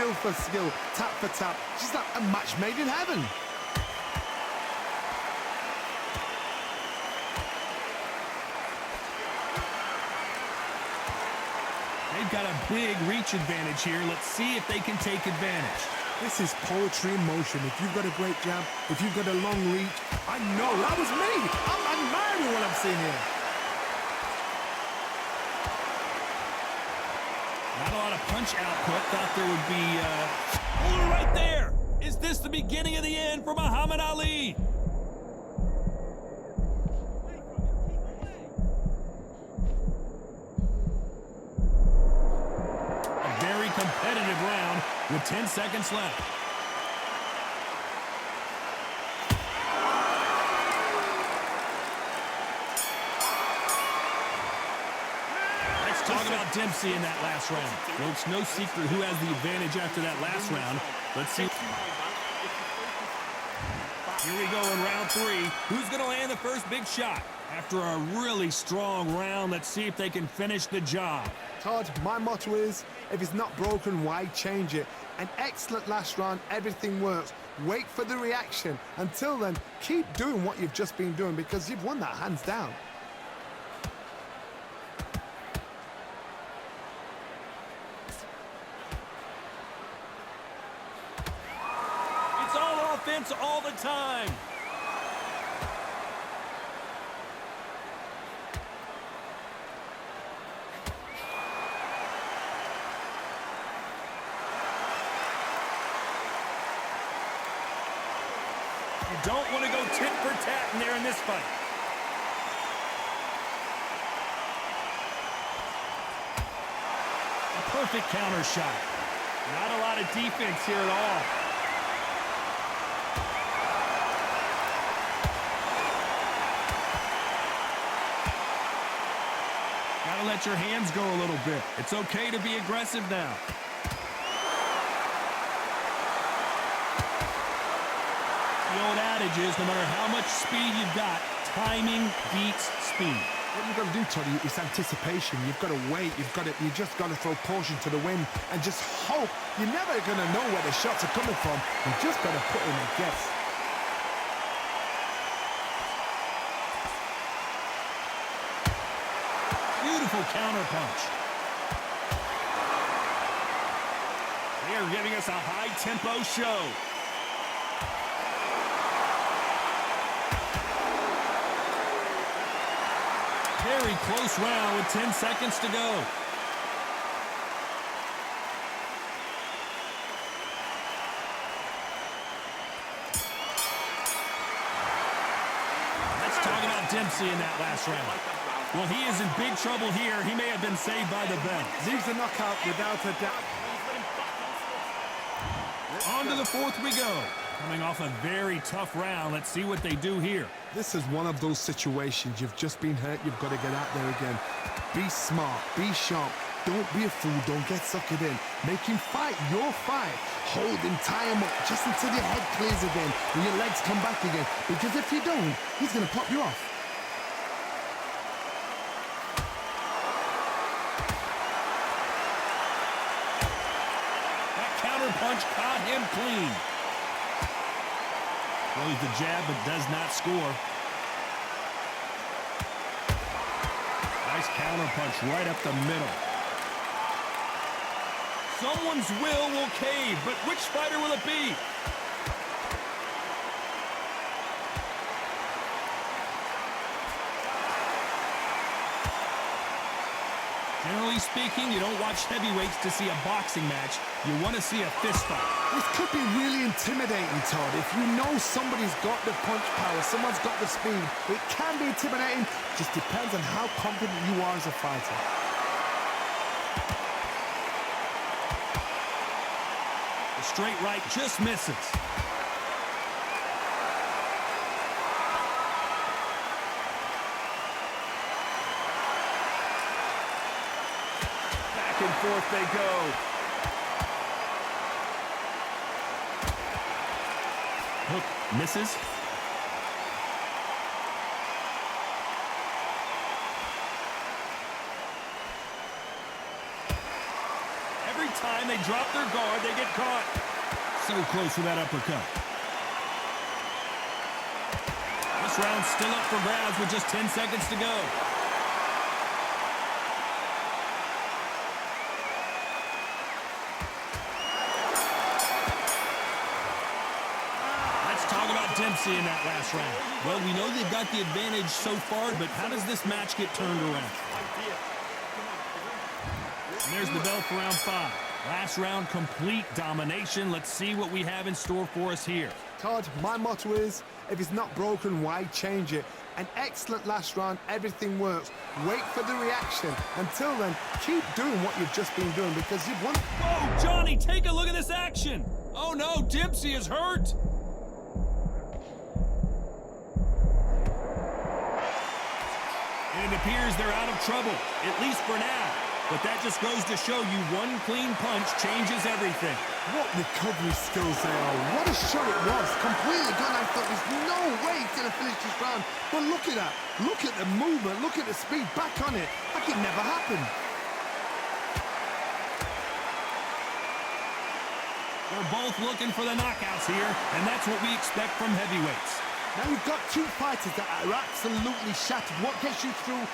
skill for skill, tap for tap. She's like a match made in heaven. They've got a big reach advantage here. Let's see if they can take advantage. This is poetry in motion. If you've got a great jab, if you've got a long reach, I know that was me. I'm admiring what I'm seeing here. Not a lot of punch output. Thought there would be oh, right there. Is this the beginning of the end for Muhammad Ali? A very competitive round with 10 seconds left. Talk about Dempsey in that last round. Well, it's no secret who has the advantage after that last round. Let's see. Here we go in round 3. Who's going to land the first big shot? After a really strong round, let's see if they can finish the job. Todd, my motto is, if it's not broken, why change it? An excellent last round, everything works. Wait for the reaction. Until then, keep doing what you've just been doing because you've won that hands down. Offense all the time. You don't want to go tit for tat in there in this fight. A perfect counter shot. Not a lot of defense here at all. Let your hands go a little bit. It's okay to be aggressive now. The old adage is no matter how much speed you've got, timing beats speed. What you've got to do, Toddy, is anticipation. You've got to wait. You just got to throw caution to the wind and just hope. You're never going to know where the shots are coming from. You just got to put in a guess. Beautiful counter punch. They are giving us a high-tempo show. Very close round with 10 seconds to go. Let's talk about Dempsey in that last round. Well, he is in big trouble here. He may have been saved by the bell. Leaves a knockout without a doubt. On to the fourth we go. Coming off a very tough round. Let's see what they do here. This is one of those situations. You've just been hurt. You've got to get out there again. Be smart. Be sharp. Don't be a fool. Don't get suckered in. Make him fight your fight. Hold him, tie him up just until your head clears again and your legs come back again. Because if you don't, he's going to pop you off. Punch caught him clean. Throws the jab but does not score. Nice counter punch right up the middle. Someone's will cave, but which fighter will it be? Generally speaking, you don't watch heavyweights to see a boxing match. You want to see a fist fight. This could be really intimidating, Todd. If you know somebody's got the punch power, someone's got the speed, it can be intimidating. Just depends on how confident you are as a fighter. The straight right just misses. Back and forth they go. Hook misses. Every time they drop their guard, they get caught. So close with that uppercut. This round's still up for grabs with just 10 seconds to go. Dempsey in that last round. Well, we know they've got the advantage so far, but how does this match get turned around? And there's the bell for round 5. Last round, complete domination. Let's see what we have in store for us here. Todd, my motto is, if it's not broken, why change it? An excellent last round, everything works. Wait for the reaction. Until then, keep doing what you've just been doing because you've won. Whoa, Johnny, take a look at this action. Oh no, Dempsey is hurt. And it appears they're out of trouble, at least for now. But that just goes to show you one clean punch changes everything. What recovery skills they are. What a shot it was. Completely gone. I thought there's no way he's going to finish this round. But look at that. Look at the movement. Look at the speed. Back on it. Like it never happened. They're both looking for the knockouts here, and that's what we expect from heavyweights. Now you've got two fighters that are absolutely shattered. What gets you through?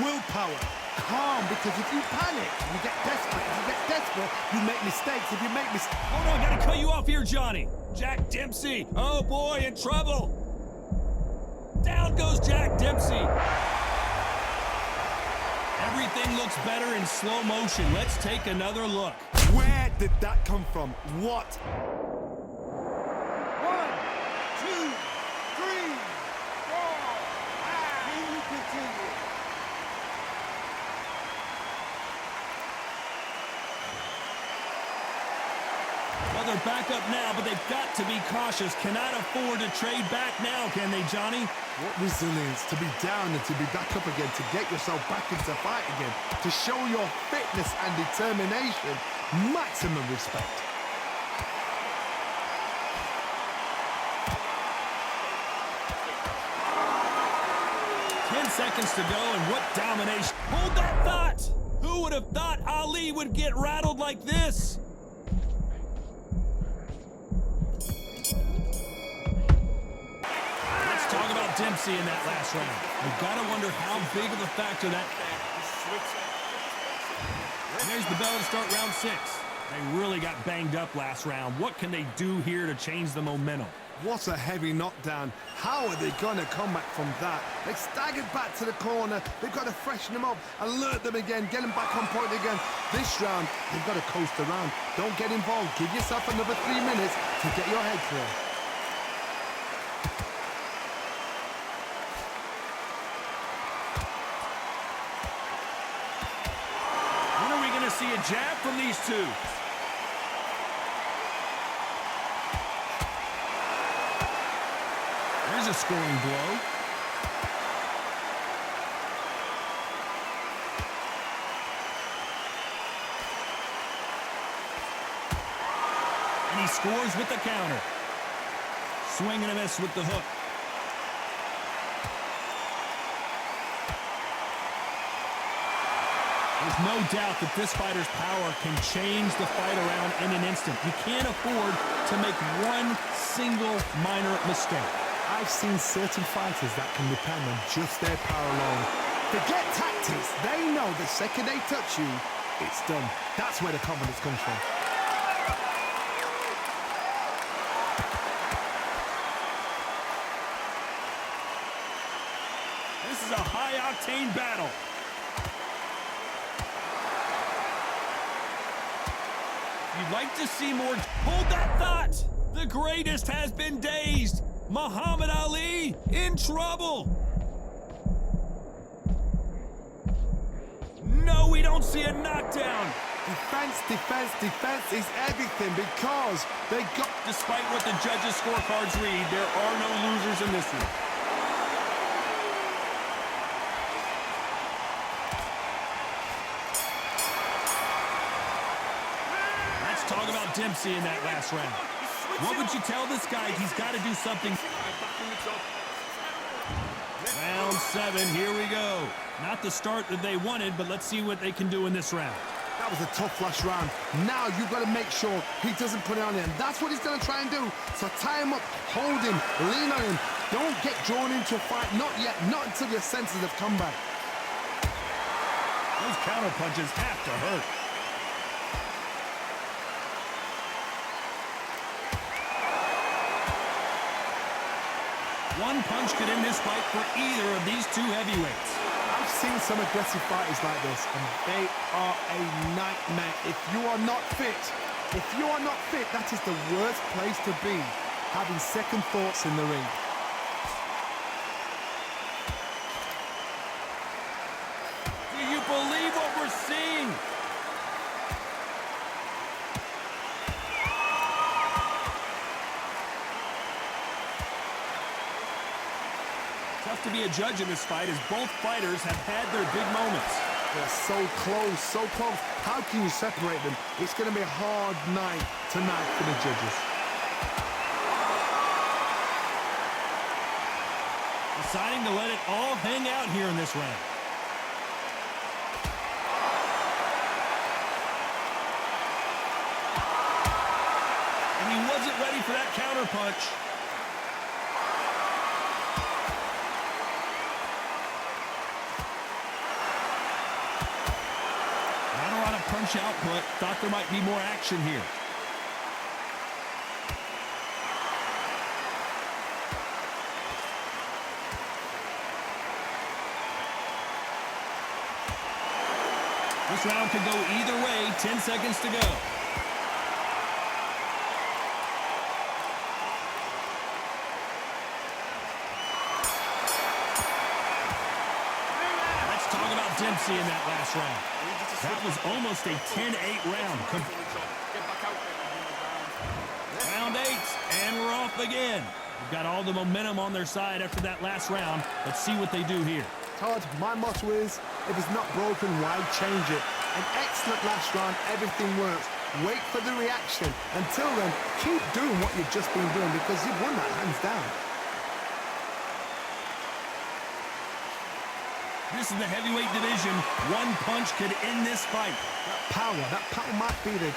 Willpower. Calm, because if you panic, you get desperate. If you get desperate, you make mistakes. If you make mistakes... Oh no, I gotta cut you off here, Johnny. Jack Dempsey. Oh boy, in trouble. Down goes Jack Dempsey. Everything looks better in slow motion. Let's take another look. Where did that come from? What? 1, 2, 3, 4, 5. Continue. Well, they're back up now, but they've got to be cautious. Cannot afford to trade back now, can they, Johnny? What resilience to be down and to be back up again, to get yourself back into fight again, to show your fitness and determination. Maximum respect. Seconds to go, and what domination. Hold that thought! Who would have thought Ali would get rattled like this? Let's talk about Dempsey in that last round. You've got to wonder how big of a factor that... And there's the bell to start round 6. They really got banged up last round. What can they do here to change the momentum? What a heavy knockdown. How are they going to come back from that? They staggered back to the corner. They've got to freshen them up, alert them again, get them back on point again. This round, they've got to coast around. Don't get involved. Give yourself another 3 minutes to get your head clear. When are we going to see a jab from these two? There's a scoring blow. And he scores with the counter. Swing and a miss with the hook. There's no doubt that this fighter's power can change the fight around in an instant. You can't afford to make one single minor mistake. I've seen certain fighters that can depend on just their power alone. Forget tactics. They know the second they touch you, it's done. That's where the confidence comes from. This is a high-octane battle. You'd like to see more... Hold that thought! The greatest has been dazed. Muhammad Ali in trouble. No, we don't see a knockdown. Defense, defense, defense is everything because they got... Despite what the judges' scorecards read, there are no losers in this one. Let's talk about Dempsey in that last round. What would you tell this guy? He's got to do something. Round 7, here we go. Not the start that they wanted, but let's see what they can do in this round. That was a tough last round. Now you've got to make sure he doesn't put it on him. That's what he's going to try and do. So tie him up, hold him, lean on him. Don't get drawn into a fight. Not yet. Not until your senses have come back. Those counter punches have to hurt. One punch could end this fight for either of these two heavyweights. I've seen some aggressive fighters like this, and they are a nightmare. If you are not fit, that is the worst place to be, having second thoughts in the ring. Do you believe what we're seeing? Tough to be a judge in this fight as both fighters have had their big moments. They're so close, so close. How can you separate them? It's going to be a hard night tonight for the judges. Deciding to let it all hang out here in this round. And he wasn't ready for that counter punch. Punch output. Thought there might be more action here. This round could go either way. 10 seconds to go. Let's talk about Dempsey in that last round. That was almost a 10-8 round. Round 8, and we're off again. We've got all the momentum on their side after that last round. Let's see what they do here. Todd, my motto is, if it's not broken, why change it? An excellent last round, everything works. Wait for the reaction. Until then, keep doing what you've just been doing because you've won that hands down. This is the heavyweight division. One punch could end this fight. That power might be the...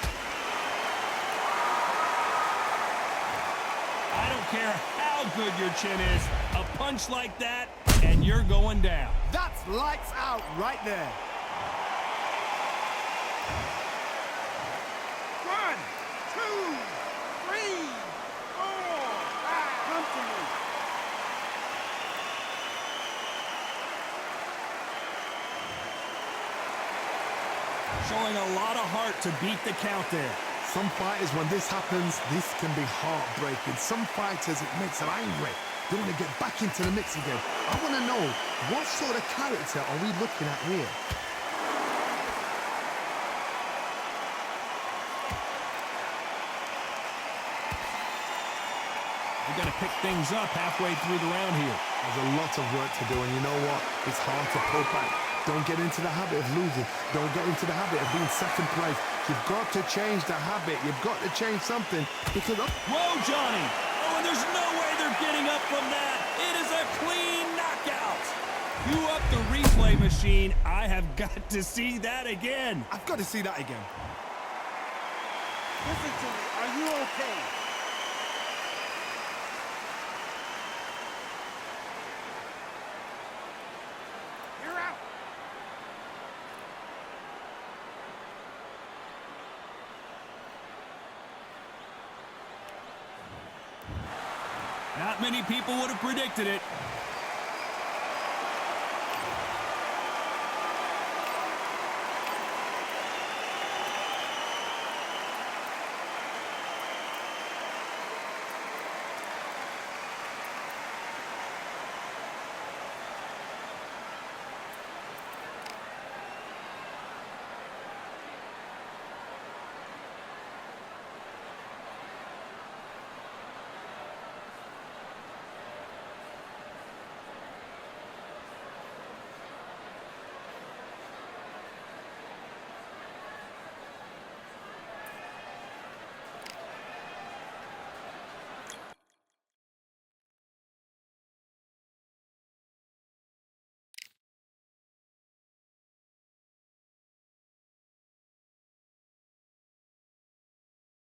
I don't care how good your chin is. A punch like that, and you're going down. That's lights out right there. 1, 2, 3, 4, 5. Come to me. Showing a lot of heart to beat the count there. Some fighters, when this happens, this can be heartbreaking. Some fighters, it makes them angry. They want to get back into the mix again. I want to know, what sort of character are we looking at here? We've got to pick things up halfway through the round here. There's a lot of work to do, and you know what? It's hard to pull back. Don't get into the habit of losing. Don't get into the habit of being second place. You've got to change the habit. You've got to change something because... Whoa, Johnny! Oh, and there's no way they're getting up from that. It is a clean knockout. You up the replay machine. I have got to see that again. I've got to see that again. Listen to me. Are you okay? You're out. Not many people would have predicted it,